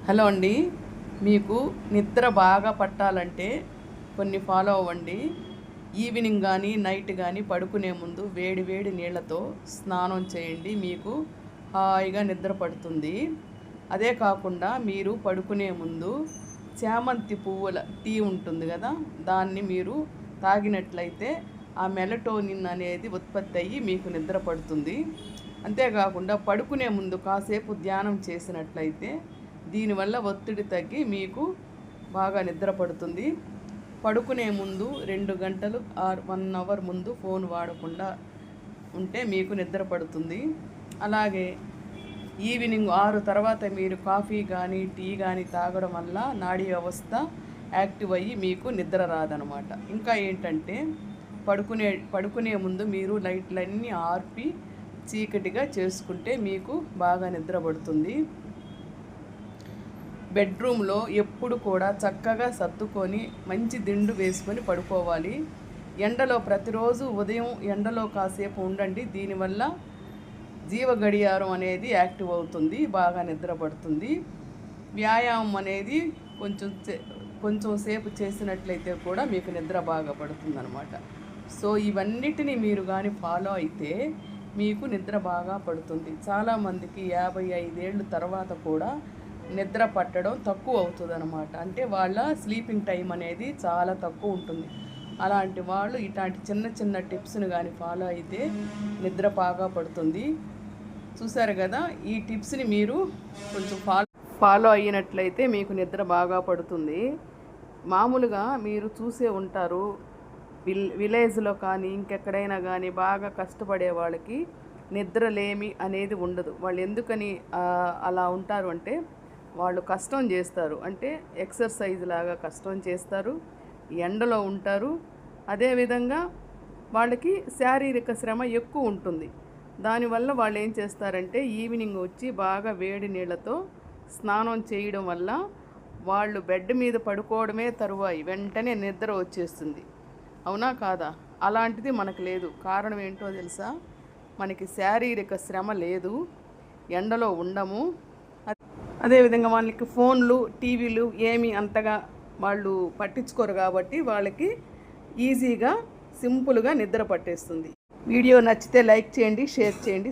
Hello అండి, మీకు నిద్ర బాగా పట్టాలంటే కొన్ని ఫాలో అవ్వండి. ఈవినింగ్ కానీ నైట్ కానీ పడుకునే ముందు వేడి వేడి నీళ్ళతో స్నానం చేయండి. మీకు హాయిగా నిద్ర పడుతుంది. అదే కాకుండా మీరు పడుకునే ముందు చామంతి పువ్వుల టీ ఉంటుంది కదా, దాన్ని మీరు తాగినట్లయితే ఆ మెలటోనిన్ అనేది ఉత్పత్తి అయ్యి మీకు నిద్ర పడుతుంది. అంతేకాకుండా పడుకునే ముందు కాసేపు ధ్యానం చేసినట్లయితే దీనివల్ల ఒత్తిడి తగ్గి మీకు బాగా నిద్ర పడుతుంది. పడుకునే ముందు 2 గంటలు ఆర్ 1 అవర్ ముందు ఫోన్ వాడకుండా ఉంటే మీకు నిద్ర పడుతుంది. అలాగే ఈవినింగ్ 6 తర్వాత మీరు కాఫీ కానీ టీ కానీ తాగడం వల్ల నాడీ వ్యవస్థ యాక్టివ్ అయ్యి మీకు నిద్ర రాదనమాట. ఇంకా ఏంటంటే పడుకునే ముందు మీరు లైట్లన్నీ ఆర్పి చీకటిగా చేసుకుంటే మీకు బాగా నిద్ర పడుతుంది. బెడ్రూమ్లో ఎప్పుడు కూడా చక్కగా సర్దుకొని మంచి దిండు వేసుకొని పడుకోవాలి. ఎండలో ప్రతిరోజు ఉదయం ఎండలో కాసేపు ఉండండి. దీనివల్ల జీవ గడియారం అనేది యాక్టివ్ అవుతుంది, బాగా నిద్ర పడుతుంది. వ్యాయామం అనేది కొంచెం సేపు చేసినట్లయితే కూడా మీకు నిద్ర బాగా పడుతుంది అనమాట. సో ఇవన్నిటిని మీరు కానీ ఫాలో అయితే మీకు నిద్ర బాగా పడుతుంది. చాలామందికి 55 ఏళ్ళ తర్వాత కూడా నిద్ర పట్టడం తక్కువ అవుతుంది అనమాట. అంటే వాళ్ళ స్లీపింగ్ టైం అనేది చాలా తక్కువ ఉంటుంది. అలాంటి వాళ్ళు ఇట్లాంటి చిన్న చిన్న టిప్స్ని కానీ ఫాలో అయితే నిద్ర బాగా పడుతుంది. చూసారు కదా, ఈ టిప్స్ని మీరు కొంచెం ఫాలో అయినట్లయితే మీకు నిద్ర బాగా పడుతుంది. మామూలుగా మీరు చూసే ఉంటారు, విలేజ్లో కానీ ఇంకెక్కడైనా కానీ బాగా కష్టపడే వాళ్ళకి నిద్రలేమి అనేది ఉండదు. వాళ్ళు ఎందుకని అలా ఉంటారు అంటే వాళ్ళు కష్టం చేస్తారు, అంటే ఎక్సర్సైజ్ లాగా కష్టం చేస్తారు, ఎండలో ఉంటారు. అదేవిధంగా వాళ్ళకి శారీరక శ్రమ ఎక్కువ ఉంటుంది. దానివల్ల వాళ్ళు ఏం చేస్తారంటే ఈవినింగ్ వచ్చి బాగా వేడి నీళ్ళతో స్నానం చేయడం వల్ల వాళ్ళు బెడ్ మీద పడుకోవడమే తరువాయి వెంటనే నిద్ర వచ్చేస్తుంది. అవునా కాదా? అలాంటిది మనకు లేదు. కారణం ఏంటో తెలుసా? మనకి శారీరక శ్రమ లేదు, ఎండలో ఉండము. అదేవిధంగా వాళ్ళకి ఫోన్లు టీవీలు ఏమీ అంతగా వాళ్ళు పట్టించుకోరు కాబట్టి వాళ్ళకి ఈజీగా సింపుల్గా నిద్ర పట్టేస్తుంది. వీడియో నచ్చితే లైక్ చేయండి, షేర్ చేయండి.